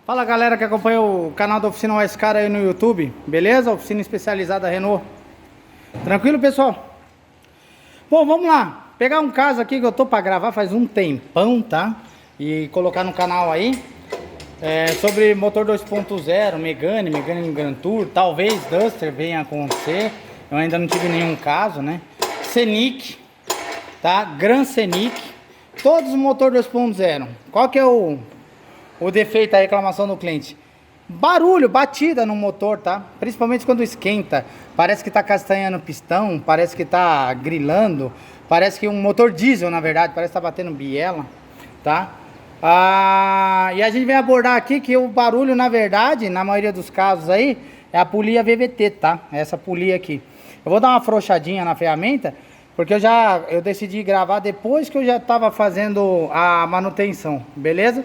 Fala galera que acompanha o canal da Oficina Oscar aí no YouTube, beleza? Oficina especializada Renault. Tranquilo, pessoal? Bom, vamos lá. Pegar um caso aqui que eu tô pra gravar faz um tempão, tá? E colocar no canal aí. Sobre motor 2.0, Megane Grand Tour, talvez Duster venha a acontecer. Eu ainda não tive nenhum caso, né? Scenic, tá? Grand Scenic. Todos os motor 2.0. Qual que é o defeito, a reclamação do cliente? Barulho, batida no motor, tá? Principalmente quando esquenta. Parece que tá castanhando pistão, parece que tá grilando, parece que um motor diesel, na verdade, parece que tá batendo biela, tá? E a gente vem abordar aqui que o barulho, na verdade, na maioria dos casos aí, é a polia VVT, tá? Essa polia aqui. Eu vou dar uma afrouxadinha na ferramenta, porque eu decidi gravar depois que eu já tava fazendo a manutenção, beleza?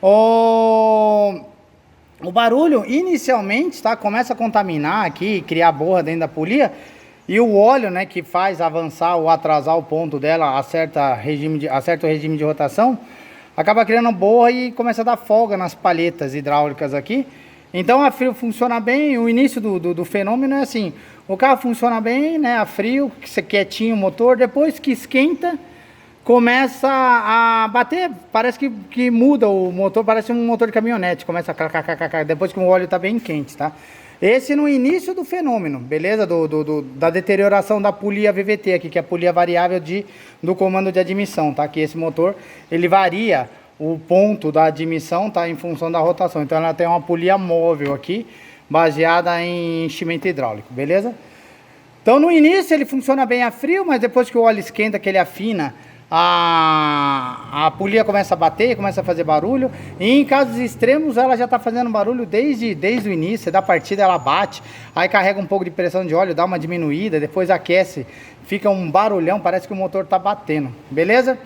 O barulho inicialmente, tá? Começa a contaminar aqui, criar borra dentro da polia. E o óleo, né, que faz avançar ou atrasar o ponto dela, acerta o regime de rotação, acaba criando borra e começa a dar folga nas palhetas hidráulicas aqui. Então a frio funciona bem. O início do fenômeno é assim: o carro funciona bem, né, a frio, quietinho o motor. Depois que esquenta, começa a bater, parece que muda o motor, parece um motor de caminhonete, começa a clacar, depois que o óleo está bem quente, tá? Esse no início do fenômeno, beleza? Da deterioração da polia VVT aqui, que é a polia variável do comando de admissão, tá? Que esse motor, ele varia o ponto da admissão, tá? Em função da rotação. Então ela tem uma polia móvel aqui, baseada em enchimento hidráulico, beleza? Então no início ele funciona bem a frio, mas depois que o óleo esquenta, que ele afina, a polia começa a bater, começa a fazer barulho. E em casos extremos ela já está fazendo barulho desde o início da partida. Ela bate, aí carrega um pouco de pressão de óleo, dá uma diminuída, depois aquece, fica um barulhão, parece que o motor está batendo, beleza?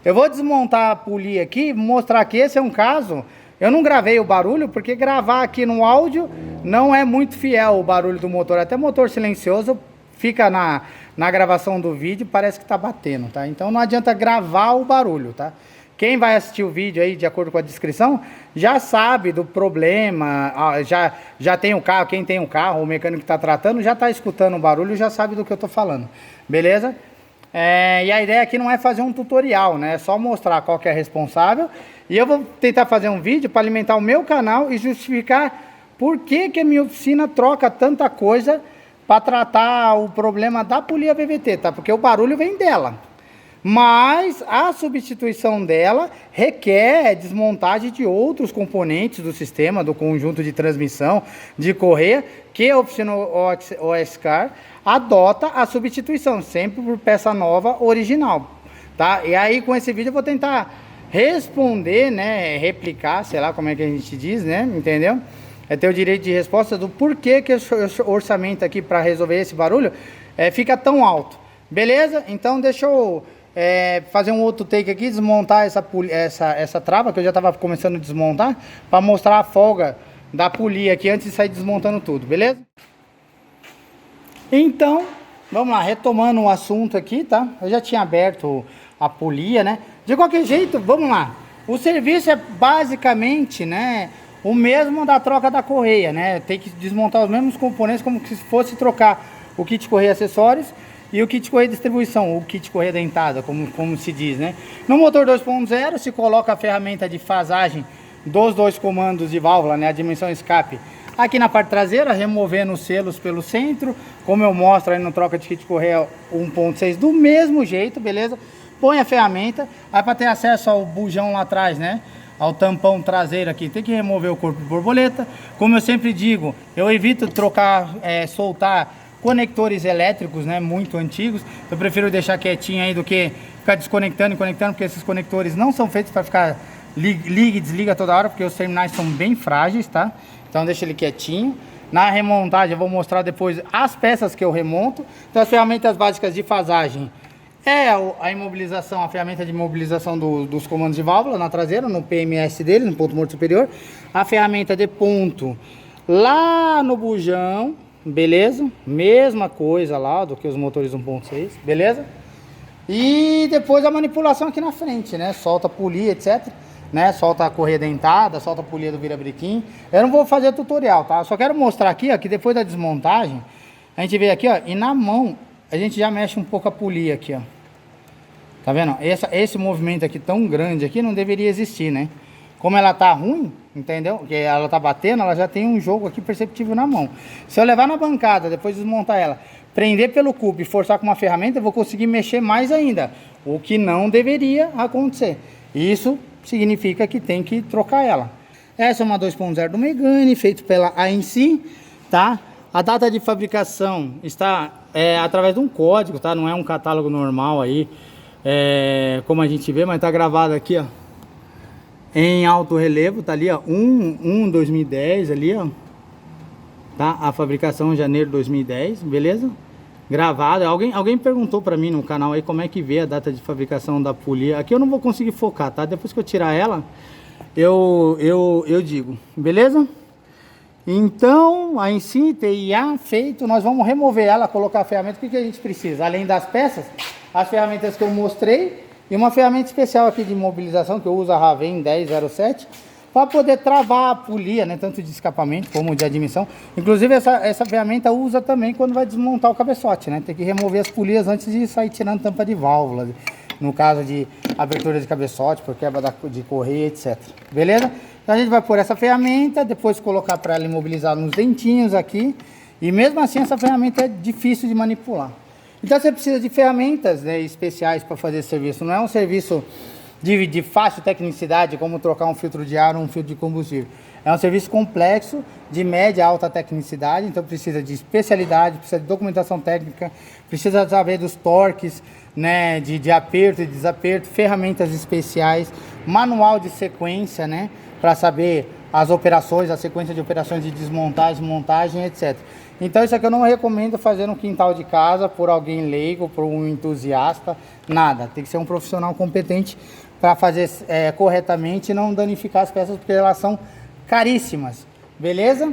Eu vou desmontar a polia aqui, mostrar que esse é um caso. Eu não gravei o barulho, porque gravar aqui no áudio não é muito fiel o barulho do motor. Até motor silencioso fica na gravação do vídeo, parece que tá batendo, tá? Então não adianta gravar o barulho, tá? Quem vai assistir o vídeo aí, de acordo com a descrição, já sabe do problema, já tem o carro, quem tem o carro, o mecânico que tá tratando, já tá escutando o barulho, já sabe do que eu tô falando, beleza? E a ideia aqui não é fazer um tutorial, né? É só mostrar qual que é responsável. E eu vou tentar fazer um vídeo para alimentar o meu canal e justificar por que a minha oficina troca tanta coisa para tratar o problema da polia VVT, tá? Porque o barulho vem dela. Mas a substituição dela requer desmontagem de outros componentes do sistema, do conjunto de transmissão, de correia, que a Oficina Oscar adota a substituição, sempre por peça nova original, tá? E aí com esse vídeo eu vou tentar responder, né, replicar, sei lá como é que a gente diz, né, entendeu? É ter o direito de resposta do porquê que o orçamento aqui para resolver esse barulho fica tão alto. Beleza? Então deixa eu fazer um outro take aqui, desmontar essa trava que eu já estava começando a desmontar, para mostrar a folga da polia aqui antes de sair desmontando tudo, beleza? Então, vamos lá, retomando o assunto aqui, tá? Eu já tinha aberto a polia, né? De qualquer jeito, vamos lá. O serviço é basicamente, né, o mesmo da troca da correia, né? Tem que desmontar os mesmos componentes, como se fosse trocar o kit correia acessórios e o kit correia distribuição, o kit correia dentada, como se diz, né? No motor 2.0 se coloca a ferramenta de fasagem dos dois comandos de válvula, né? A dimensão escape aqui na parte traseira, removendo os selos pelo centro, como eu mostro aí no troca de kit correia 1.6, do mesmo jeito, beleza? Põe a ferramenta, aí para ter acesso ao bujão lá atrás, né? Ao tampão traseiro aqui, tem que remover o corpo de borboleta. Como eu sempre digo, eu evito trocar, soltar conectores elétricos, né, muito antigos. Eu prefiro deixar quietinho aí do que ficar desconectando e conectando, porque esses conectores não são feitos para ficar liga e desliga toda hora, porque os terminais são bem frágeis, tá? Então deixa ele quietinho. Na remontagem eu vou mostrar depois as peças que eu remonto. Então as ferramentas básicas de fasagem a imobilização, a ferramenta de imobilização dos comandos de válvula na traseira, no PMS dele, no ponto morto superior. A ferramenta de ponto lá no bujão, beleza? Mesma coisa lá do que os motores 1.6, beleza? E depois a manipulação aqui na frente, né? Solta a polia, etc. né? Solta a correia dentada, solta a polia do virabrequim. Eu não vou fazer tutorial, tá? Eu só quero mostrar aqui, ó, que depois da desmontagem, a gente vem aqui, ó, e na mão a gente já mexe um pouco a polia aqui, ó. Tá vendo? Esse movimento aqui tão grande aqui não deveria existir, né? Como ela tá ruim, entendeu? Que ela tá batendo, ela já tem um jogo aqui perceptível na mão. Se eu levar na bancada, depois desmontar ela, prender pelo cubo e forçar com uma ferramenta, eu vou conseguir mexer mais ainda. O que não deveria acontecer. Isso significa que tem que trocar ela. Essa é uma 2.0 do Megane, feito pela ANC, tá? A data de fabricação está através de um código, tá? Não é um catálogo normal aí, como a gente vê, mas tá gravado aqui, ó, em alto relevo, tá ali, ó, 2010 ali, ó, tá? A fabricação em janeiro de 2010, beleza? Gravado. Alguém perguntou pra mim no canal aí como é que vê a data de fabricação da polia. Aqui eu não vou conseguir focar, tá? Depois que eu tirar ela, eu digo, beleza? Então, aí sim, TIA feito, nós vamos remover ela, colocar a ferramenta. O que a gente precisa? Além das peças, as ferramentas que eu mostrei e uma ferramenta especial aqui de imobilização que eu uso, a Raven 1007, para poder travar a polia, né, tanto de escapamento como de admissão. Inclusive essa ferramenta usa também quando vai desmontar o cabeçote, né? Tem que remover as polias antes de sair tirando tampa de válvula, no caso de abertura de cabeçote, por quebra de correia, etc. Beleza? Então a gente vai pôr essa ferramenta, depois colocar para ela imobilizar nos dentinhos aqui. E mesmo assim essa ferramenta é difícil de manipular. Então você precisa de ferramentas, né, especiais para fazer esse serviço. Não é um serviço de fácil tecnicidade, como trocar um filtro de ar ou um filtro de combustível. É um serviço complexo, de média a alta tecnicidade, então precisa de especialidade, precisa de documentação técnica, precisa saber dos torques, né, de aperto e desaperto, ferramentas especiais, manual de sequência, né, para saber as operações, a sequência de operações de desmontagem, montagem, etc. Então isso aqui eu não recomendo fazer no quintal de casa por alguém leigo, por um entusiasta, nada. Tem que ser um profissional competente para fazer corretamente e não danificar as peças, porque elas são caríssimas, beleza?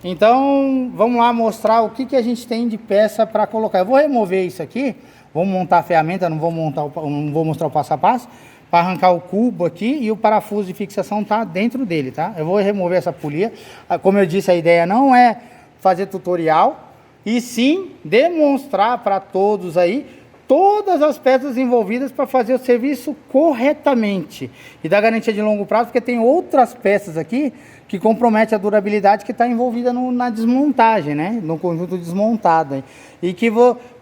Então vamos lá mostrar o que a gente tem de peça para colocar. Eu vou remover isso aqui, vou montar a ferramenta, não vou mostrar o passo a passo, para arrancar o cubo aqui, e o parafuso de fixação tá dentro dele, tá? Eu vou remover essa polia. Como eu disse, a ideia não é fazer tutorial, e sim demonstrar para todos aí todas as peças envolvidas para fazer o serviço corretamente e dar garantia de longo prazo, porque tem outras peças aqui que comprometem a durabilidade que está envolvida na desmontagem, né? No conjunto desmontado aí. E que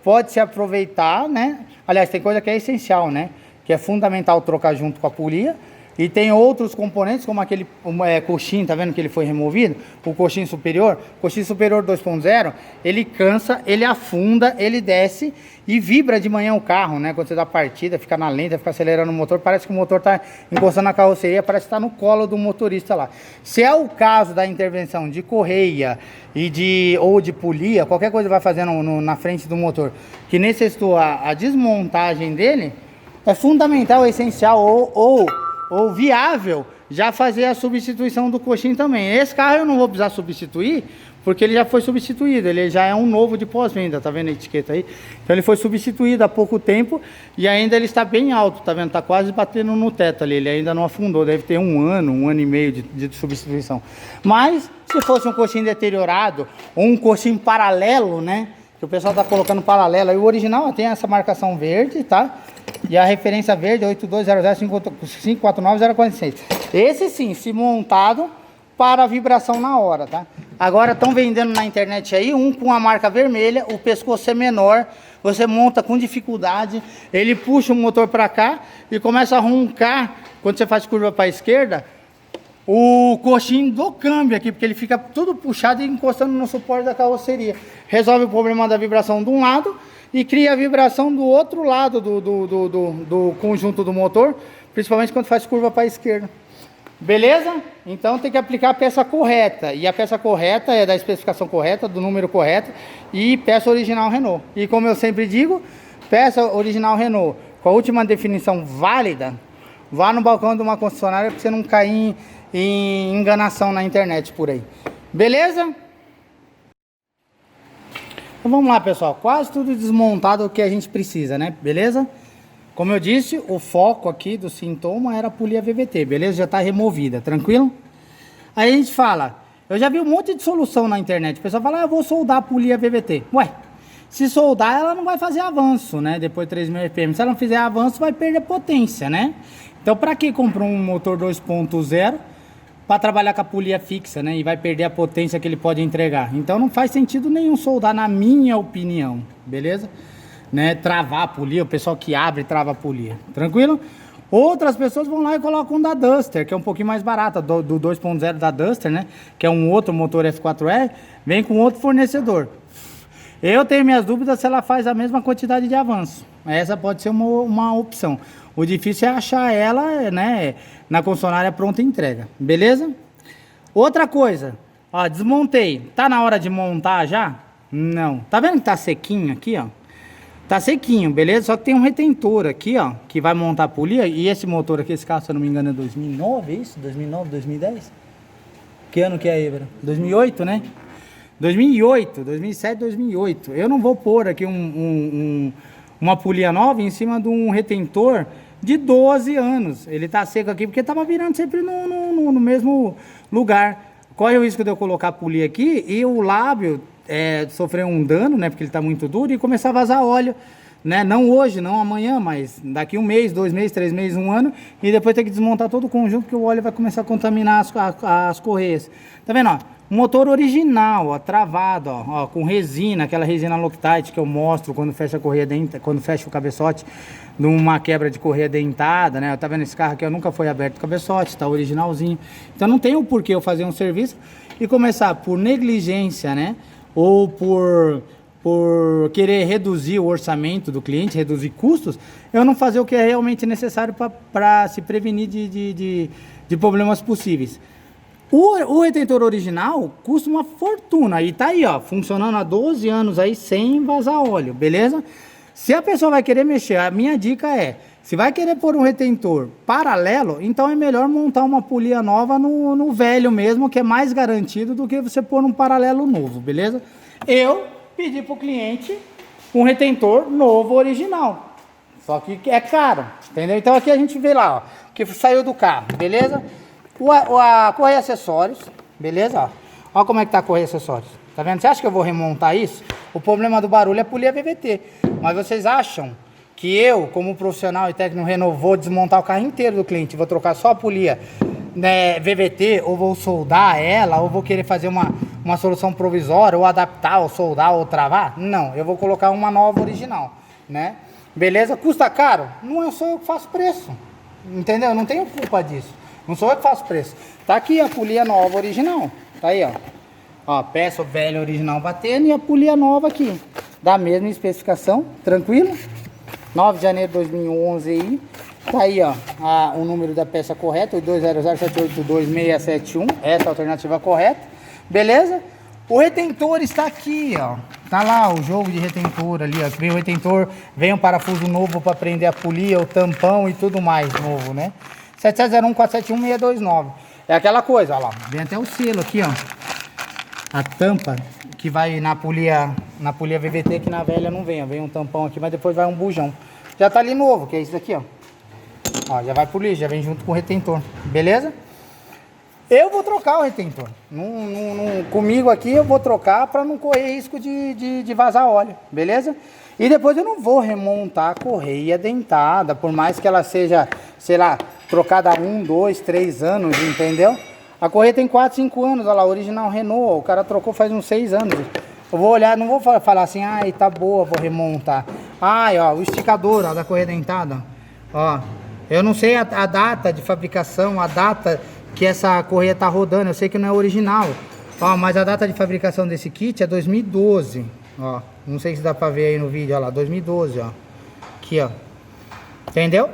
pode se aproveitar, né? Aliás, tem coisa que é essencial, né? Que é fundamental trocar junto com a polia. E tem outros componentes, como aquele coxim, tá vendo que ele foi removido? O coxim superior 2.0, ele cansa, ele afunda, ele desce e vibra de manhã o carro, né? Quando você dá partida, fica na lenta, fica acelerando o motor, parece que o motor tá encostando na carroceria, parece que tá no colo do motorista lá. Se é o caso da intervenção de correia ou de polia, qualquer coisa vai fazendo na frente do motor, que necessitou a desmontagem dele, é fundamental, essencial ou viável já fazer a substituição do coxim também. Esse carro eu não vou precisar substituir, porque ele já foi substituído, ele já é um novo de pós-venda, tá vendo a etiqueta aí? Então ele foi substituído há pouco tempo e ainda ele está bem alto, tá vendo? Tá quase batendo no teto ali, ele ainda não afundou, deve ter um ano e meio de substituição. Mas se fosse um coxim deteriorado ou um coxim paralelo, né? Que o pessoal tá colocando paralelo, aí o original tem essa marcação verde, tá? E a referência verde é 8200549046. Esse sim, se montado para vibração na hora, tá? Agora estão vendendo na internet aí um com a marca vermelha, o pescoço é menor, você monta com dificuldade, ele puxa o motor para cá e começa a roncar quando você faz curva para a esquerda, o coxim do câmbio aqui, porque ele fica tudo puxado e encostando no suporte da carroceria. Resolve o problema da vibração de um lado e cria a vibração do outro lado do conjunto do motor, principalmente quando faz curva para a esquerda. Beleza? Então tem que aplicar a peça correta. E a peça correta é da especificação correta, do número correto e peça original Renault. E como eu sempre digo, peça original Renault com a última definição válida, vá no balcão de uma concessionária para você não cair em enganação na internet por aí. Beleza? Então vamos lá, pessoal. Quase tudo desmontado o que a gente precisa, né? Beleza? Como eu disse, o foco aqui do sintoma era a polia VVT, beleza? Já tá removida, tranquilo? Aí a gente fala, eu já vi um monte de solução na internet. O pessoal fala, eu vou soldar a polia VVT. Ué, se soldar, ela não vai fazer avanço, né? Depois de 3.000 RPM. Se ela não fizer avanço, vai perder potência, né? Então, para que comprar um motor 2.0 para trabalhar com a polia fixa, né? E vai perder a potência que ele pode entregar. Então, não faz sentido nenhum soldar, na minha opinião, beleza? Né? Travar a polia, o pessoal que abre e trava a polia. Tranquilo? Outras pessoas vão lá e colocam um da Duster, que é um pouquinho mais barata, do 2.0 da Duster, né? Que é um outro motor F4R, vem com outro fornecedor. Eu tenho minhas dúvidas se ela faz a mesma quantidade de avanço. Essa pode ser uma opção. O difícil é achar ela, né, na concessionária pronta entrega. Beleza? Outra coisa. Ó, desmontei. Tá na hora de montar já? Não. Tá vendo que tá sequinho aqui, ó? Tá sequinho, beleza? Só que tem um retentor aqui, ó, que vai montar a polia. E esse motor aqui, esse carro, se eu não me engano, é 2009, é isso? 2009, 2010? Que ano que é aí, velho? 2008, né? 2008, 2007, 2008. Eu não vou pôr aqui uma polia nova em cima de um retentor de 12 anos. Ele tá seco aqui porque tava virando sempre no mesmo lugar. Corre o risco de eu colocar a polia aqui e o lábio sofrer um dano, né? Porque ele tá muito duro e começar a vazar óleo, né? Não hoje, não amanhã, mas daqui 1 mês, 2 meses, 3 meses, 1 ano. E depois ter que desmontar todo o conjunto porque o óleo vai começar a contaminar as correias. Tá vendo, ó? Motor original, ó, travado, ó, com resina, aquela resina Loctite que eu mostro quando fecha a correia quando fecha o cabeçote numa quebra de correia dentada, né? Tá vendo esse carro aqui? Eu nunca foi aberto o cabeçote, tá originalzinho. Então não tem o porquê eu fazer um serviço e começar por negligência, né? Ou por querer reduzir o orçamento do cliente, reduzir custos, eu não fazer o que é realmente necessário para se prevenir de problemas possíveis. O retentor original custa uma fortuna e tá aí, ó, funcionando há 12 anos aí sem vazar óleo, beleza? Se a pessoa vai querer mexer, a minha dica é, se vai querer pôr um retentor paralelo, então é melhor montar uma polia nova no velho mesmo, que é mais garantido do que você pôr um paralelo novo, beleza? Eu pedi pro cliente um retentor novo original, só que é caro, entendeu? Então aqui a gente vê lá, ó, que saiu do carro, beleza? A correia acessórios, beleza? Olha como é que tá a correia acessórios. Tá vendo? Você acha que eu vou remontar isso? O problema do barulho é a polia VVT. Mas vocês acham que eu, como profissional e técnico Renault, vou desmontar o carro inteiro do cliente, vou trocar só a polia, né, VVT, ou vou soldar ela, ou vou querer fazer uma solução provisória, ou adaptar, ou soldar, ou travar? Não, eu vou colocar uma nova original, né? Beleza? Custa caro? Não sou eu que faço preço. Entendeu? Eu não tenho culpa disso. Não sou eu que faço preço. Tá aqui a polia nova original. Tá aí, ó. Ó, peça velha original batendo e a polia nova aqui. Da mesma especificação, tranquilo? 9 de janeiro de 2011 aí. Tá aí, ó, o número da peça correta, 20078826671. Essa é a alternativa correta. Beleza? O retentor está aqui, ó. Tá lá o jogo de retentor ali, ó. Vem o retentor, vem um parafuso novo para prender a polia, o tampão e tudo mais novo, né? 7701-471-629. É aquela coisa, ó lá. Vem até o selo aqui, ó. A tampa que vai na polia VVT, que na velha não vem. Ó. Vem um tampão aqui, mas depois vai um bujão. Já tá ali novo, que é isso daqui, ó. Ó, já vai pro lixo, já vem junto com o retentor. Beleza? Eu vou trocar o retentor. Comigo aqui eu vou trocar para não correr risco de vazar óleo. Beleza? E depois eu não vou remontar a correia dentada, por mais que ela seja, sei lá, trocada há 1, 2, 3 anos, entendeu? A correia tem 4, 5 anos, olha lá, original Renault, o cara trocou faz uns 6 anos. Eu vou olhar, não vou falar assim, ai, tá boa, vou remontar. Ai, ó, o esticador, ó, da correia dentada, ó. Eu não sei a data de fabricação, a data que essa correia tá rodando, eu sei que não é original. Ó, mas a data de fabricação desse kit é 2012, ó. Não sei se dá pra ver aí no vídeo, ó lá, 2012, ó. Aqui, ó. Entendeu?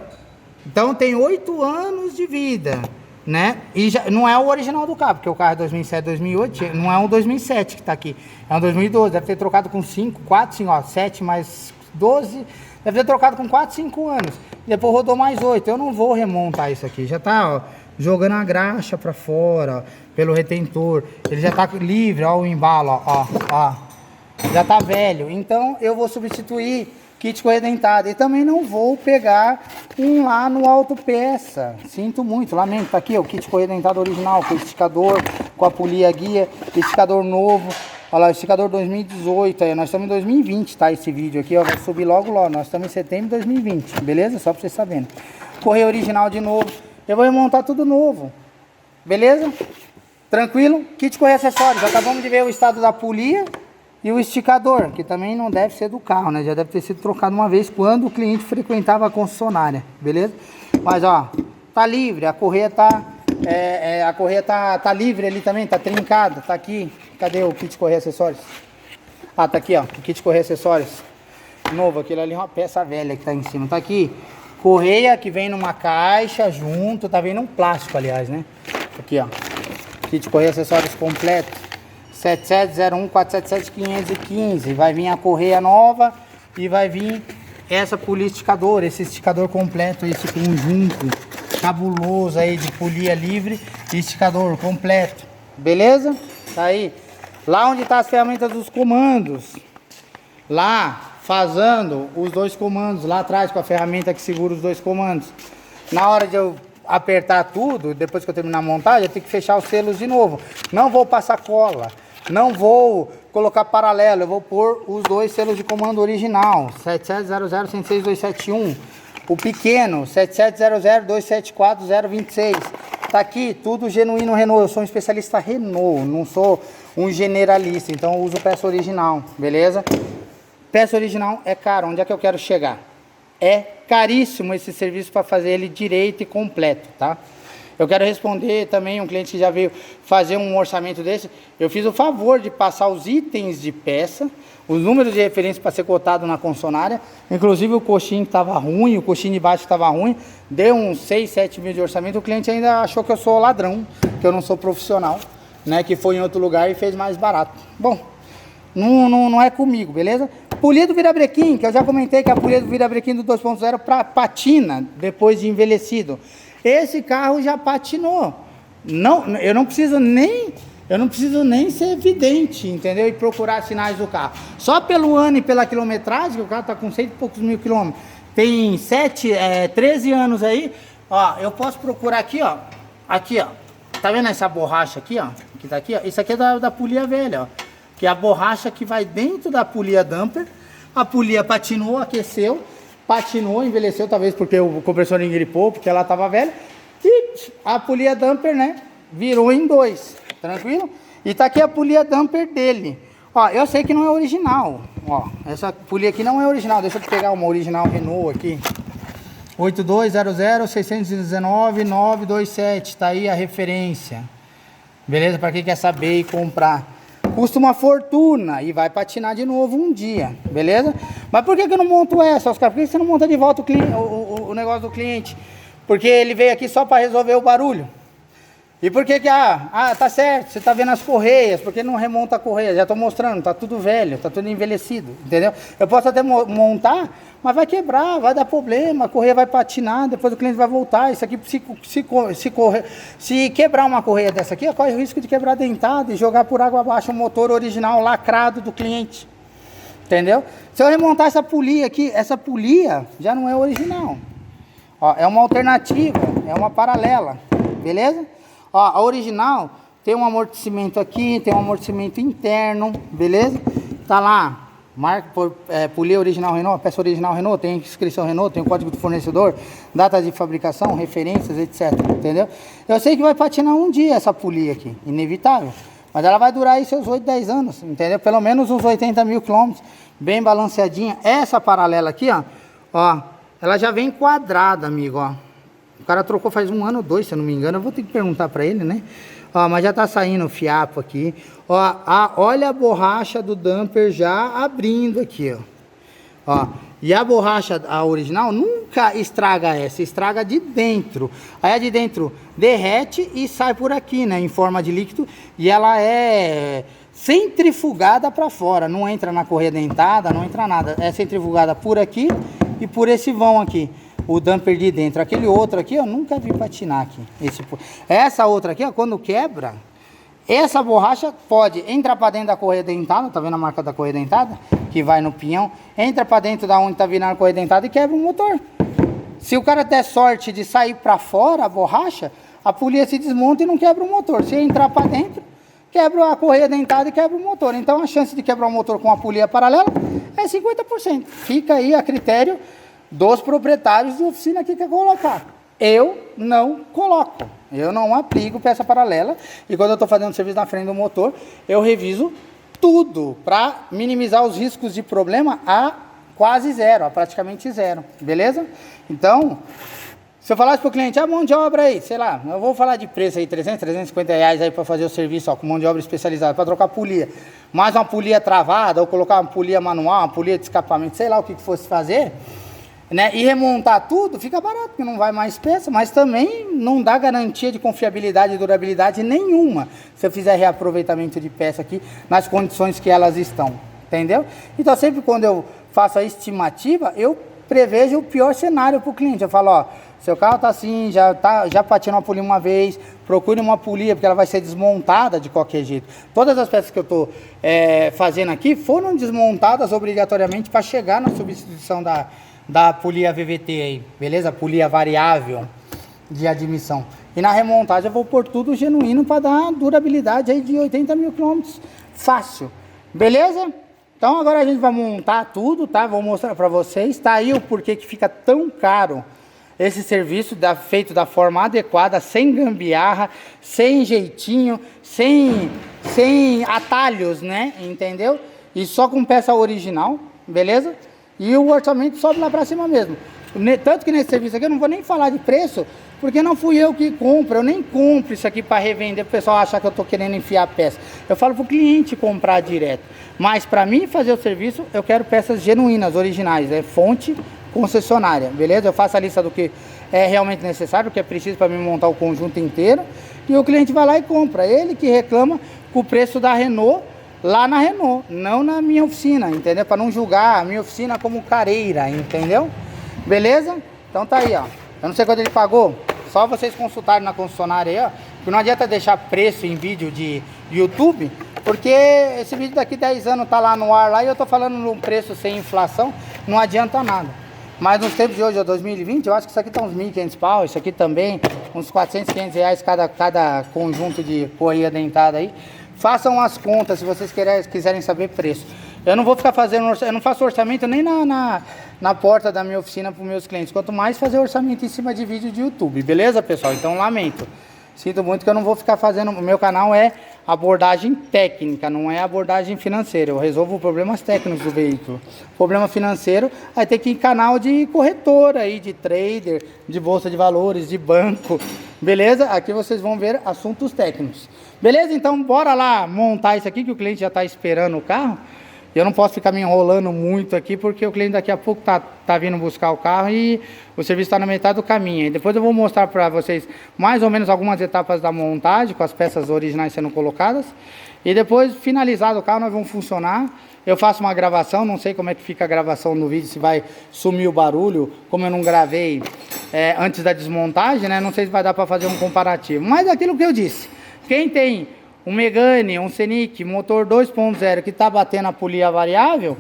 Então tem 8 anos de vida, né? E já, não é o original do carro, porque o carro é 2007, 2008, não é um 2007 que tá aqui. É um 2012, deve ter trocado com 5, 4, 5, ó, 7 mais 12, deve ter trocado com 4, 5 anos. Depois rodou mais 8, eu não vou remontar isso aqui, já tá, ó, jogando a graxa pra fora, ó, pelo retentor. Ele já tá livre, ó, o embalo, ó, ó. Já tá velho, então eu vou substituir kit correia dentada. E também não vou pegar um lá no Autopeça. Sinto muito, lamento. Tá aqui, ó, o kit correia dentada original, com esticador, com a polia guia, esticador novo. Olha lá, esticador 2018, aí nós estamos em 2020, tá? Esse vídeo aqui, ó, vai subir logo, nós estamos em setembro de 2020, beleza? Só pra vocês saberem. Correia original de novo, eu vou remontar tudo novo, beleza? Tranquilo? Kit correia acessórios, acabamos de ver o estado da polia e o esticador, que também não deve ser do carro, né? Já deve ter sido trocado uma vez quando o cliente frequentava a concessionária, beleza? Mas, ó, tá livre, a correia tá... a correia tá livre ali também, tá trincada, tá aqui. Cadê o kit correia acessórios? Ah, tá aqui, ó, o kit correia acessórios novo, aquele ali é uma peça velha que tá em cima, tá aqui. Correia que vem numa caixa junto, tá vendo um plástico, aliás, né? Aqui, ó, kit correia acessórios completo, 7701477515, vai vir a correia nova e vai vir essa polia esticador, esse esticador completo, esse conjunto cabuloso aí de polia livre e esticador completo, beleza? Tá aí, lá onde tá as ferramentas dos comandos, lá fazendo os dois comandos, lá atrás com a ferramenta que segura os dois comandos. Na hora de eu apertar tudo, depois que eu terminar a montagem, eu tenho que fechar os selos de novo. Não vou passar cola, não vou colocar paralelo, eu vou pôr os dois selos de comando original, 7700-106271. O pequeno, 7700-274-026. Tá aqui, tudo genuíno Renault. Eu sou um especialista Renault, não sou um generalista, então eu uso peça original, beleza? Peça original é caro. Onde é que eu quero chegar? É caríssimo esse serviço para fazer ele direito e completo, tá? Eu quero responder também um cliente que já veio fazer um orçamento desse. Eu fiz o favor de passar os itens de peça, os números de referência para ser cotado na concessionária. Inclusive o coxinho estava ruim, o coxinho de baixo estava ruim. Deu uns 6, 7 mil de orçamento. O cliente ainda achou que eu sou ladrão, que eu não sou profissional, né? Que foi em outro lugar e fez mais barato. Bom, não é comigo, beleza? Polia do virabrequim, que eu já comentei que a polia do virabrequim do 2.0 para patina depois de envelhecido. Esse carro já patinou. Não, eu não preciso nem ser evidente, entendeu? E procurar sinais do carro. Só pelo ano e pela quilometragem, que o carro está com 100 e poucos mil quilômetros, tem 13 anos aí, ó, eu posso procurar aqui, ó. Aqui, ó. Tá vendo essa borracha aqui, ó? Que tá aqui, ó. Isso aqui é da polia velha, ó. Que é a borracha que vai dentro da polia damper. A polia patinou, aqueceu, patinou, envelheceu, talvez porque o compressor engripou, porque ela estava velha. E a polia damper, né, virou em 2, tranquilo? E tá aqui a polia damper dele. Ó, eu sei que não é original. Ó, essa polia aqui não é original. Deixa eu pegar uma original Renault aqui. 8200-619-927. Tá aí a referência. Beleza? Para quem quer saber e comprar. Custa uma fortuna e vai patinar de novo um dia, beleza? Mas por que eu não monto essa, Oscar? Por que você não monta de volta o negócio do cliente? Porque ele veio aqui só para resolver o barulho. E por que tá certo, você tá vendo as correias, por que não remonta a correia? Já tô mostrando, tá tudo velho, tá tudo envelhecido, entendeu? Eu posso até montar, mas vai quebrar, vai dar problema, a correia vai patinar, depois o cliente vai voltar. Isso aqui, se quebrar uma correia dessa aqui, corre o risco de quebrar a dentada e jogar por água abaixo o motor original lacrado do cliente, entendeu? Se eu remontar essa polia aqui, essa polia já não é original. Ó, é uma alternativa, é uma paralela, beleza? Ó, a original tem um amortecimento aqui, tem um amortecimento interno, beleza? Tá lá, marca por polia original Renault, peça original Renault, tem inscrição Renault, tem o código do fornecedor, data de fabricação, referências, etc, entendeu? Eu sei que vai patinar um dia essa polia aqui, inevitável, mas ela vai durar aí seus 8, 10 anos, entendeu? Pelo menos uns 80 mil quilômetros, bem balanceadinha. Essa paralela aqui, ó, ela já vem quadrada, amigo, ó. O cara trocou faz 1 ano ou 2, se eu não me engano. Eu vou ter que perguntar para ele, né? Ó, mas já tá saindo o fiapo aqui. Ó, olha a borracha do damper já abrindo aqui, ó. Ó, e a borracha, a original, nunca estraga essa, estraga de dentro. Aí a de dentro derrete e sai por aqui, né? Em forma de líquido. E ela é centrifugada para fora. Não entra na correia dentada, não entra nada. É centrifugada por aqui e por esse vão aqui. O damper de dentro. Aquele outro aqui, eu nunca vi patinar aqui. Essa outra aqui, ó, quando quebra, Essa borracha pode entrar para dentro da correia dentada, tá vendo a marca da correia dentada? Que vai no pinhão, entra para dentro da onde tá virando a correia dentada e quebra o motor. Se o cara der sorte de sair para fora a borracha, a polia se desmonta e não quebra o motor. Se entrar para dentro, quebra a correia dentada e quebra o motor. Então a chance de quebrar o motor com a polia paralela é 50%. Fica aí a critério dos proprietários de oficina que quer colocar. Eu não coloco, eu não aplico peça paralela. E quando eu estou fazendo serviço na frente do motor, eu reviso tudo para minimizar os riscos de problema a quase zero, a praticamente zero, beleza? Então, se eu falasse para o cliente, a mão de obra aí, sei lá, eu vou falar de preço aí, 300, 350 reais aí para fazer o serviço, ó, com mão de obra especializada, para trocar polia, mais uma polia travada, ou colocar uma polia manual, uma polia de escapamento, sei lá o que fosse fazer, né, e remontar tudo, fica barato, porque não vai mais peça, mas também não dá garantia de confiabilidade e durabilidade nenhuma, se eu fizer reaproveitamento de peça aqui, nas condições que elas estão, entendeu? Então, sempre quando eu faço a estimativa, eu prevejo o pior cenário para o cliente. Eu falo, ó, seu carro tá assim, já patinou uma polia uma vez, procure uma polia, porque ela vai ser desmontada de qualquer jeito. Todas as peças que eu estou fazendo aqui foram desmontadas obrigatoriamente para chegar na substituição da polia VVT aí, beleza? Polia variável de admissão. E na remontagem eu vou pôr tudo genuíno para dar durabilidade aí de 80 mil quilômetros fácil, beleza? Então agora a gente vai montar tudo, tá? Vou mostrar para vocês, tá aí o porquê que fica tão caro esse serviço feito da forma adequada, sem gambiarra, sem jeitinho, sem atalhos, né? Entendeu? E só com peça original, beleza? E o orçamento sobe lá para cima mesmo. Tanto que nesse serviço aqui eu não vou nem falar de preço, porque não fui eu que compro, eu nem compro isso aqui para revender, para o pessoal achar que eu estou querendo enfiar a peça. Eu falo para o cliente comprar direto. Mas para mim fazer o serviço, eu quero peças genuínas, originais, fonte concessionária, beleza? Eu faço a lista do que é realmente necessário, o que é preciso para mim montar o conjunto inteiro, e o cliente vai lá e compra. Ele que reclama com o preço da Renault, lá na Renault, não na minha oficina, entendeu? Para não julgar a minha oficina como careira, entendeu? Beleza? Então tá aí, ó. Eu não sei quanto ele pagou, só vocês consultarem na concessionária aí, ó. Porque não adianta deixar preço em vídeo de YouTube, porque esse vídeo daqui 10 anos tá lá no ar lá e eu tô falando num preço sem inflação, não adianta nada. Mas nos tempos de hoje, é 2020, eu acho que isso aqui tá uns 1.500 pau, isso aqui também, uns 400, 500 reais cada conjunto de correia dentada aí. Façam as contas se vocês quiserem saber preço. Eu não vou ficar fazendo, eu não faço orçamento nem na porta da minha oficina para os meus clientes, quanto mais fazer orçamento em cima de vídeo de YouTube, beleza, pessoal? Então, lamento. Sinto muito que eu não vou ficar fazendo, o meu canal é abordagem técnica, não é abordagem financeira. Eu resolvo problemas técnicos do veículo. Problema financeiro, aí tem que ir em canal de corretora, aí, de trader, de bolsa de valores, de banco, beleza? Aqui vocês vão ver assuntos técnicos. Beleza? Então, bora lá montar isso aqui, que o cliente já está esperando o carro. Eu não posso ficar me enrolando muito aqui, porque o cliente daqui a pouco tá vindo buscar o carro e o serviço está na metade do caminho. E depois eu vou mostrar para vocês mais ou menos algumas etapas da montagem, com as peças originais sendo colocadas. E depois, finalizado o carro, nós vamos funcionar. Eu faço uma gravação, não sei como é que fica a gravação no vídeo, se vai sumir o barulho, como eu não gravei antes da desmontagem, né? Não sei se vai dar para fazer um comparativo. Mas é aquilo que eu disse, quem tem um Megane, um Scenic, motor 2.0 que está batendo a polia variável,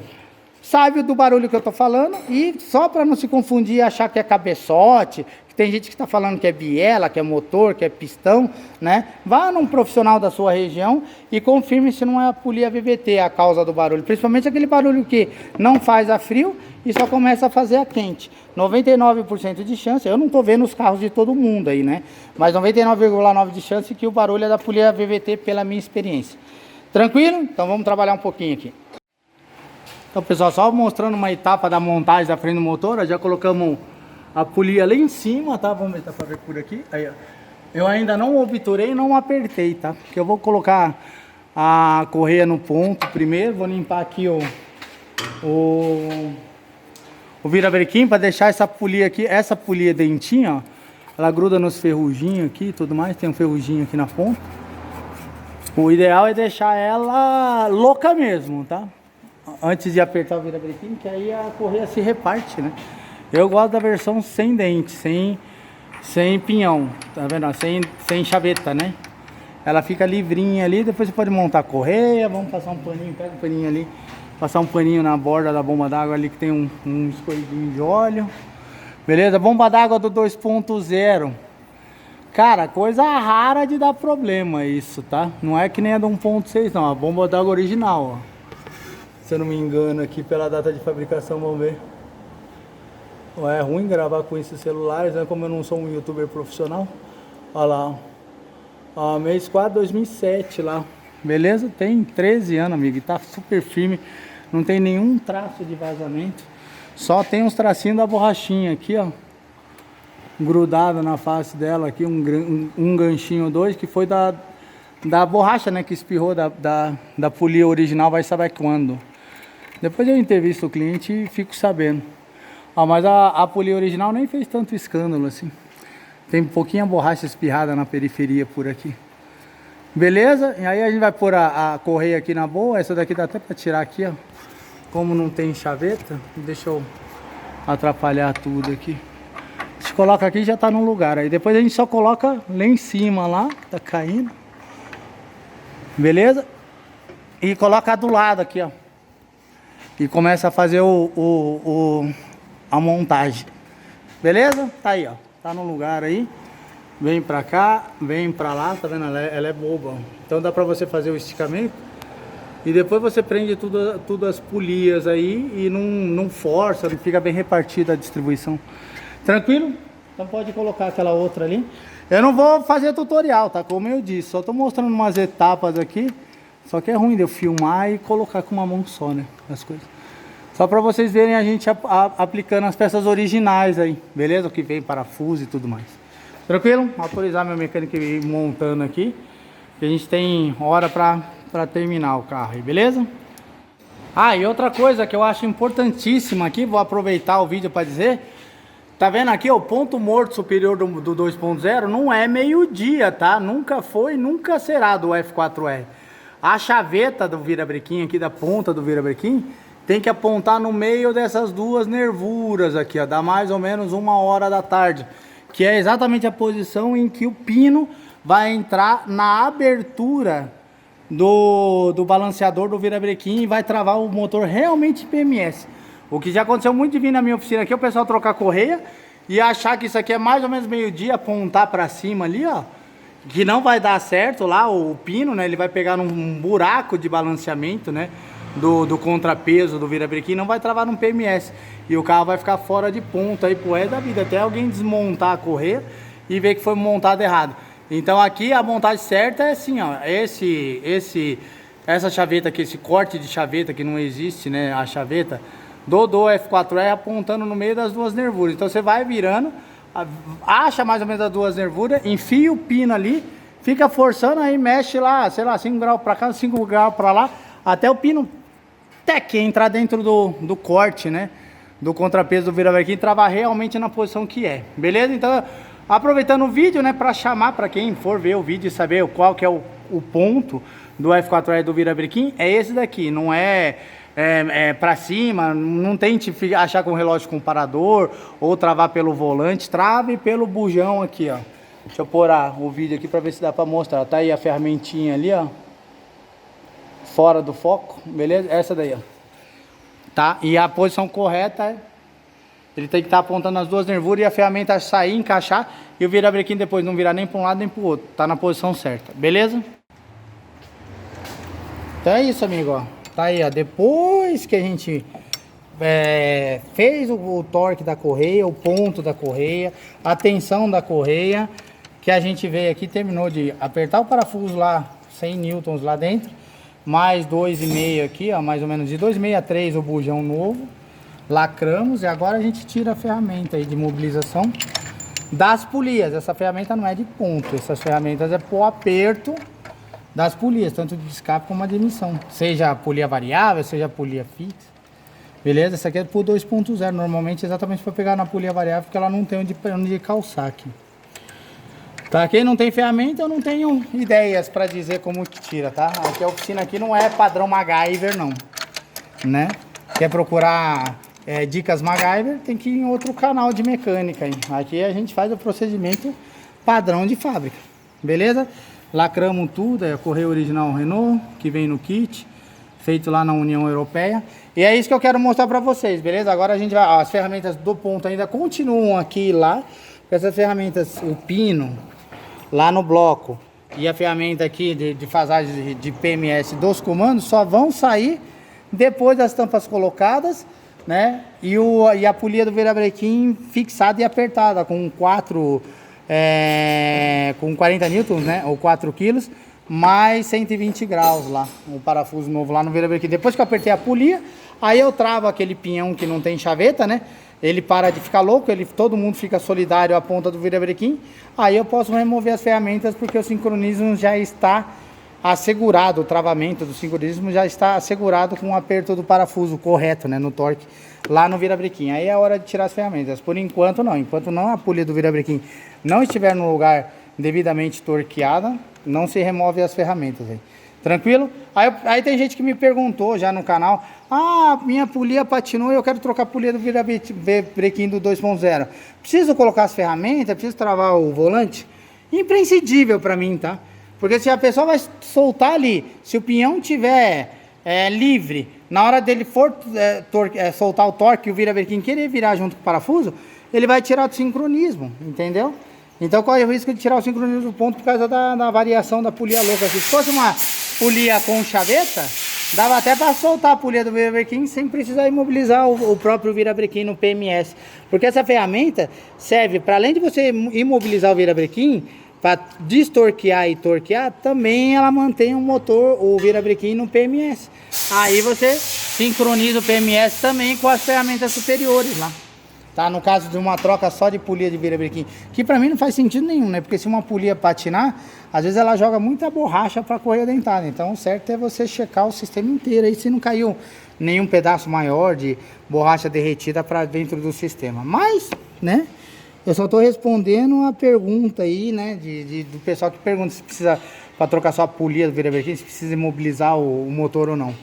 sabe do barulho que eu estou falando. E só para não se confundir e achar que é cabeçote, que tem gente que está falando que é biela, que é motor, que é pistão, né? Vá num profissional da sua região e confirme se não é a polia VVT a causa do barulho. Principalmente aquele barulho que não faz a frio e só começa a fazer a quente. 99% de chance, eu não estou vendo os carros de todo mundo aí, né? Mas 99,9% de chance que o barulho é da polia VVT pela minha experiência. Tranquilo? Então vamos trabalhar um pouquinho aqui. Então, pessoal, só mostrando uma etapa da montagem da frente do motor, já colocamos a polia lá em cima, tá? Vamos ver se dá pra ver por aqui. Aí, ó. Eu ainda não obturei e não apertei, tá? Porque eu vou colocar a correia no ponto primeiro, vou limpar aqui o virabrequim para deixar essa polia aqui, essa polia dentinha, ó, ela gruda nos ferruginhos aqui e tudo mais, tem um ferruginho aqui na ponta. O ideal é deixar ela louca mesmo, tá? Antes de apertar o virabrequim, que aí a correia se reparte, né? Eu gosto da versão sem dente, sem pinhão, tá vendo? Sem chaveta, né? ela fica livrinha ali, depois você pode montar a correia, vamos passar um paninho, pega um paninho ali, passar um paninho na borda da bomba d'água ali que tem um escorridinho de óleo. Beleza? Bomba d'água do 2.0. Cara, coisa rara de dar problema isso, tá? Não é que nem a do 1.6 não, a bomba d'água original, ó. Se eu não me engano aqui pela data de fabricação, vamos ver. É ruim gravar com esses celulares, né? Como eu não sou um youtuber profissional. Olha lá, ó, mês 4 2007 lá. Beleza? Tem 13 anos, amigo, e tá super firme. Não tem nenhum traço de vazamento. Só tem uns tracinhos da borrachinha aqui, ó, grudado na face dela aqui, um ganchinho 2, que foi da borracha, né, que espirrou da polia original, vai saber quando. Depois eu entrevisto o cliente e fico sabendo. Ó, mas a polia original nem fez tanto escândalo assim. Tem pouquinha borracha espirrada na periferia por aqui. Beleza? E aí a gente vai pôr a correia aqui na boa. Essa daqui dá até pra tirar aqui, ó. Como não tem chaveta, deixa eu atrapalhar tudo aqui. A gente coloca aqui e já tá no lugar. Aí depois a gente só coloca lá em cima, lá, tá caindo. Beleza? E coloca do lado aqui, ó. E começa a fazer a montagem. Beleza? Tá aí, ó. Tá no lugar aí. Vem pra cá, vem pra lá, tá vendo? Ela é boba. Então dá pra você fazer o esticamento. E depois você prende tudo as polias aí e não força, não fica bem repartida a distribuição. Tranquilo? Então pode colocar aquela outra ali. Eu não vou fazer tutorial, tá? Como eu disse, só tô mostrando umas etapas aqui. Só que é ruim de eu filmar e colocar com uma mão só, né? As coisas. Só pra vocês verem a gente aplicando as peças originais aí, beleza? O que vem parafuso e tudo mais. Tranquilo? Autorizar meu mecânico ir montando aqui. Que a gente tem hora pra terminar o carro aí, beleza? Ah, e outra coisa que eu acho importantíssima aqui, vou aproveitar o vídeo para dizer, tá vendo aqui, o ponto morto superior do 2.0 não é meio-dia, tá? Nunca foi, nunca será do F4R. A chaveta do virabrequim aqui, da ponta do virabrequim, tem que apontar no meio dessas duas nervuras aqui, ó, dá mais ou menos 1h da tarde, que é exatamente a posição em que o pino vai entrar na abertura do balanceador do virabrequim e vai travar o motor realmente em PMS. O que já aconteceu muito de vir na minha oficina aqui, o pessoal trocar a correia e achar que isso aqui é mais ou menos meio-dia, apontar para cima ali, ó, que não vai dar certo lá, o pino, né, ele vai pegar num buraco de balanceamento, né, do contrapeso do virabrequim, não vai travar no PMS e o carro vai ficar fora de ponto aí pro resto da vida, até alguém desmontar a correia e ver que foi montado errado. Então aqui a montagem certa é assim, ó, essa chaveta aqui, esse corte de chaveta que não existe, né, a chaveta do F4R apontando no meio das duas nervuras. Então você vai virando, acha mais ou menos as duas nervuras, enfia o pino ali, fica forçando, aí mexe lá, sei lá, 5 graus para cá, 5 graus para lá, até o pino entrar dentro do corte, né, do contrapeso do virabrequim, travar realmente na posição que é, beleza? Então, aproveitando o vídeo, né, para chamar para quem for ver o vídeo e saber qual que é o ponto do F4R do virabrequim, é esse daqui, não é para cima, não tente achar com o relógio comparador ou travar pelo volante, trave pelo bujão aqui, ó. Deixa eu pôr o vídeo aqui para ver se dá para mostrar. Tá aí a ferramentinha ali, ó, fora do foco, beleza? Essa daí, ó. Tá? E a posição correta é, ele tem que estar apontando as duas nervuras e a ferramenta sair, encaixar e o virabrequim depois não virar nem para um lado nem para o outro. Tá na posição certa, beleza? Então é isso, amigo, ó. Tá aí, ó. Depois que a gente fez o torque da correia, o ponto da correia, a tensão da correia, que a gente veio aqui, terminou de apertar o parafuso lá, 100 newtons lá dentro, mais 2,5 aqui, ó, mais ou menos de 2,5 a 3 o bujão novo, lacramos e agora a gente tira a ferramenta aí de mobilização das polias. Essa ferramenta não é de ponto, essas ferramentas é pro aperto das polias, tanto de escape como de emissão, seja a polia variável, seja a polia fixa, beleza? Essa aqui é por 2.0, normalmente exatamente para pegar na polia variável, porque ela não tem onde calçar aqui. Tá, quem não tem ferramenta, eu não tenho ideias para dizer como que tira, tá? Aqui a oficina aqui não é padrão MacGyver não, né? Quer procurar dicas MacGyver, tem que ir em outro canal de mecânica aí. Aqui a gente faz o procedimento padrão de fábrica, beleza? Lacramos tudo, é a correia original Renault, que vem no kit, feito lá na União Europeia. E é isso que eu quero mostrar para vocês, beleza? Agora a gente vai, as ferramentas do ponto ainda continuam aqui e lá. Essas ferramentas, o pino, lá no bloco, e a ferramenta aqui de fasagem de PMS dos comandos só vão sair depois das tampas colocadas, né? E a polia do virabrequim fixada e apertada com 40 newtons, né? Ou 4 quilos, mais 120 graus lá, o parafuso novo lá no virabrequim. Depois que eu apertei a polia, aí eu travo aquele pinhão que não tem chaveta, né? Ele para de ficar louco, todo mundo fica solidário à ponta do virabrequim. Aí eu posso remover as ferramentas porque o sincronismo já está assegurado, o travamento do sincronismo já está assegurado com o aperto do parafuso correto, né, no torque, lá no virabrequim. Aí é a hora de tirar as ferramentas. Por enquanto não a polia do virabrequim não estiver no lugar devidamente torqueada, não se remove as ferramentas aí. Tranquilo? Aí tem gente que me perguntou já no canal, minha polia patinou e eu quero trocar a polia do virabrequim do 2.0. Preciso colocar as ferramentas? Preciso travar o volante? Imprescindível para mim, tá? Porque se a pessoa vai soltar ali, se o pinhão tiver livre, na hora dele for soltar o torque e o virabrequim querer virar junto com o parafuso, ele vai tirar do sincronismo, entendeu? Então corre o risco de tirar o sincronismo do ponto por causa da variação da polia louca. Se fosse uma polia com chaveta, dava até para soltar a polia do virabrequim sem precisar imobilizar o próprio virabrequim no PMS. Porque essa ferramenta serve para, além de você imobilizar o virabrequim, para destorquear e torquear, também ela mantém o virabrequim no PMS. Aí você sincroniza o PMS também com as ferramentas superiores lá. Tá? No caso de uma troca só de polia de virabrequim, que para mim não faz sentido nenhum, né? Porque se uma polia patinar, às vezes ela joga muita borracha para a correia dentada. Então o certo é você checar o sistema inteiro aí se não caiu nenhum pedaço maior de borracha derretida para dentro do sistema. Mas, né? Eu só estou respondendo a pergunta aí, né? Do pessoal que pergunta se precisa, para trocar só a polia do virabrequim, se precisa imobilizar o motor ou não.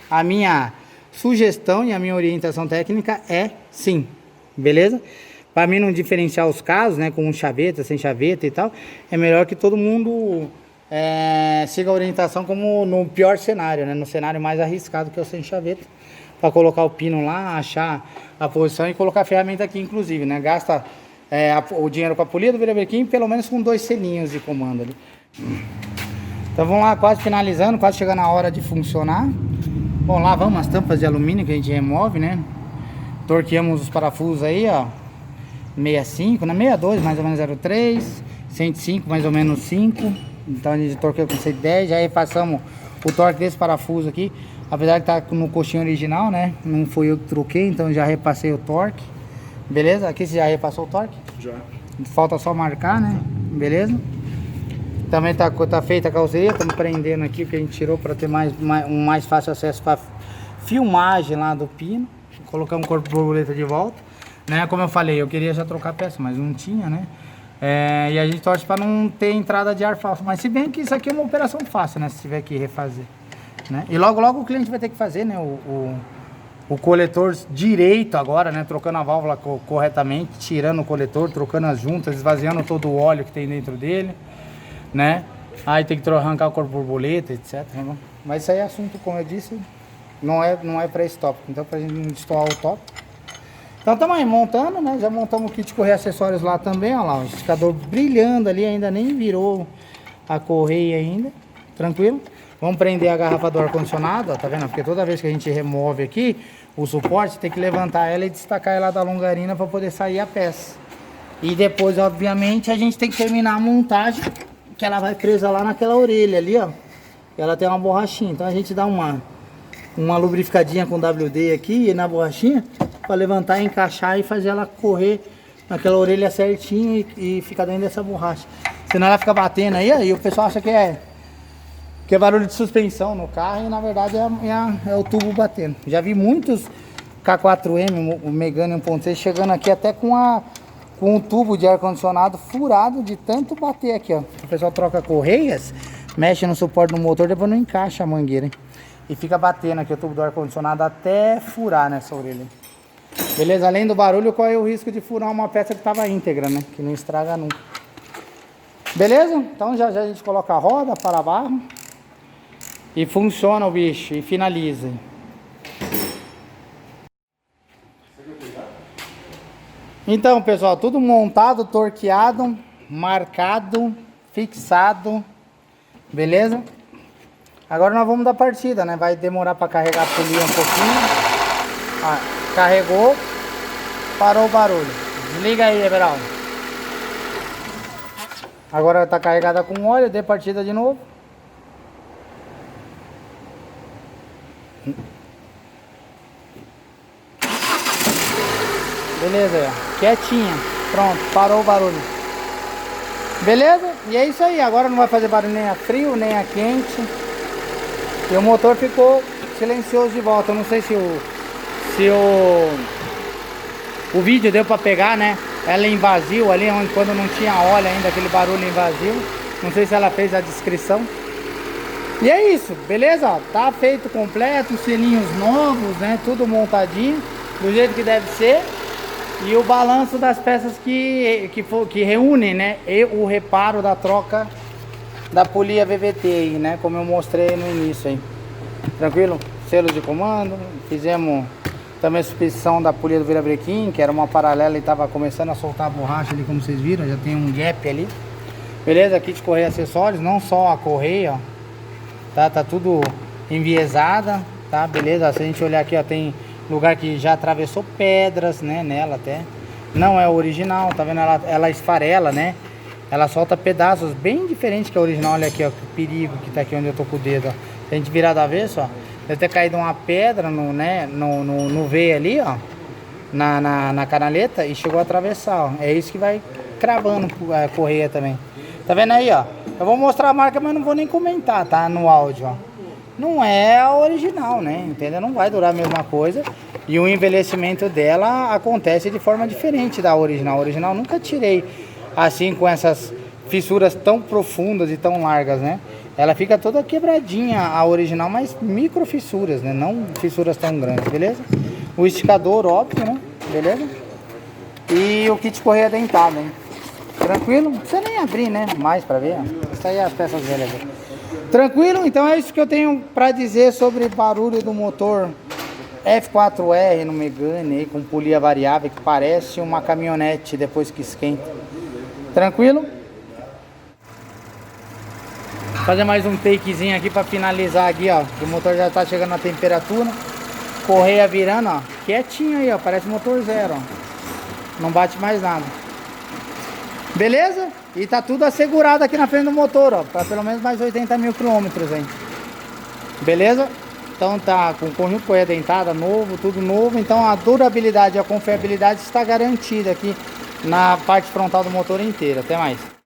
A minha sugestão e a minha orientação técnica é sim. Beleza? Para mim não diferenciar os casos, né, com chaveta, sem chaveta e tal, é melhor que todo mundo siga a orientação como no pior cenário, né, no cenário mais arriscado que é o sem chaveta, para colocar o pino lá, achar a posição e colocar a ferramenta aqui inclusive, né, gasta o dinheiro com a polia do virabrequim pelo menos com 2 selinhos de comando ali. Então vamos lá, quase finalizando, quase chegando a hora de funcionar. Bom, lá vamos as tampas de alumínio que a gente remove, né. Torqueamos os parafusos aí, ó, 65, na 62 mais ou menos 0,3, 105 mais ou menos 5, então a gente torqueou com 110, já repassamos o torque desse parafuso aqui, apesar de estar no coxinho original, né, não foi eu que troquei, então já repassei o torque, beleza? Aqui você já repassou o torque? Já. Falta só marcar, né, beleza? Também tá feita a calceria, estamos prendendo aqui, que a gente tirou para ter um mais fácil acesso para filmagem lá do pino. Colocamos o corpo borboleta de volta, né? Como eu falei, eu queria já trocar a peça, mas não tinha, né? E a gente torce para não ter entrada de ar falso. Mas se bem que isso aqui é uma operação fácil, né? Se tiver que refazer, né? E logo o cliente vai ter que fazer, né? O coletor direito agora, né? Trocando a válvula corretamente, tirando o coletor, trocando as juntas, esvaziando todo o óleo que tem dentro dele, né? Aí tem que arrancar o corpo borboleta, etc. Né? Mas isso aí é assunto, como eu disse, não é para esse tópico, então para a gente não destoar o tópico. Então estamos aí montando, né? Já montamos o kit de correia acessórios lá também, olha lá, o esticador brilhando ali, ainda nem virou a correia ainda, tranquilo? Vamos prender a garrafa do ar-condicionado, ó, tá vendo? Porque toda vez que a gente remove aqui, o suporte tem que levantar ela e destacar ela da longarina para poder sair a peça. E depois, obviamente, a gente tem que terminar a montagem, que ela vai presa lá naquela orelha ali, ó. Ela tem uma borrachinha, então a gente dá uma lubrificadinha com WD aqui na borrachinha para levantar, encaixar e fazer ela correr naquela orelha certinho e ficar dentro dessa borracha. Senão ela fica batendo aí o pessoal acha que é barulho de suspensão no carro e na verdade é o tubo batendo. Já vi muitos K4M, o Megane 1.6 chegando aqui até com o tubo de ar-condicionado furado de tanto bater aqui, ó. O pessoal troca correias, mexe no suporte do motor, depois não encaixa a mangueira, hein? E fica batendo aqui o tubo do ar-condicionado até furar nessa orelha. Beleza? Além do barulho, qual é o risco de furar uma peça que estava íntegra, né? Que não estraga nunca. Beleza? Então já a gente coloca a roda para barro e funciona o bicho e finaliza. Então, pessoal, tudo montado, torqueado, marcado, fixado, beleza? Agora nós vamos dar partida, né? Vai demorar para carregar a polia um pouquinho. Ah, carregou, parou o barulho. Desliga aí, Everaldo. Agora tá carregada com óleo, dê partida de novo. Beleza, aí, ó. Quietinha. Pronto, parou o barulho. Beleza? E é isso aí. Agora não vai fazer barulho nem a frio, nem a quente. E o motor ficou silencioso de volta. Eu não sei se o vídeo deu pra pegar, né? Ela em vazio ali, onde quando não tinha óleo ainda, aquele barulho em vazio. Não sei se ela fez a descrição. E é isso, beleza? Ó, tá feito completo, selinhos novos, né? Tudo montadinho, do jeito que deve ser. E o balanço das peças que reúnem, né? E o reparo da troca da polia VVT aí, né? Como eu mostrei no início aí. Tranquilo? Selo de comando. Fizemos também a substituição da polia do virabrequim, que era uma paralela e tava começando a soltar a borracha ali, como vocês viram. Já tem um gap ali. Beleza? Kit correia acessórios, não só a correia, ó. Tá tudo enviesada, tá? Beleza? Se a gente olhar aqui, ó, tem lugar que já atravessou pedras, né? Nela até. Não é original, tá vendo? Ela esfarela, né? Ela solta pedaços bem diferentes que a original. Olha aqui, ó, que perigo que tá aqui onde eu tô com o dedo, ó. Se a gente virar do avesso, ó, deve ter caído uma pedra no V ali, ó, na canaleta e chegou a atravessar, ó. É isso que vai cravando a correia também. Tá vendo aí, ó? Eu vou mostrar a marca, mas não vou nem comentar, tá? No áudio, ó. Não é a original, né? Entendeu? Não vai durar a mesma coisa. E o envelhecimento dela acontece de forma diferente da original. A original nunca tirei assim com essas fissuras tão profundas e tão largas, né? Ela fica toda quebradinha, a original, mas micro fissuras, né? Não fissuras tão grandes, beleza? O esticador, óbvio, né? Beleza? E o kit correia dentado, hein? Tranquilo? Não precisa nem abrir, né? Mais pra ver, ó. Isso aí é as peças velhas aqui. Tranquilo? Então é isso que eu tenho pra dizer sobre barulho do motor F4R no Megane aí, com polia variável, que parece uma caminhonete depois que esquenta. Tranquilo? Fazer mais um takezinho aqui pra finalizar aqui, ó. Que o motor já tá chegando na temperatura. Correia virando, ó. Quietinho aí, ó. Parece motor zero, ó. Não bate mais nada. Beleza? E tá tudo assegurado aqui na frente do motor, ó. Pra pelo menos mais 80 mil quilômetros aí. Beleza? Então tá com conjunto correia dentada novo, tudo novo. Então a durabilidade e a confiabilidade está garantida aqui na parte frontal do motor inteira. Até mais.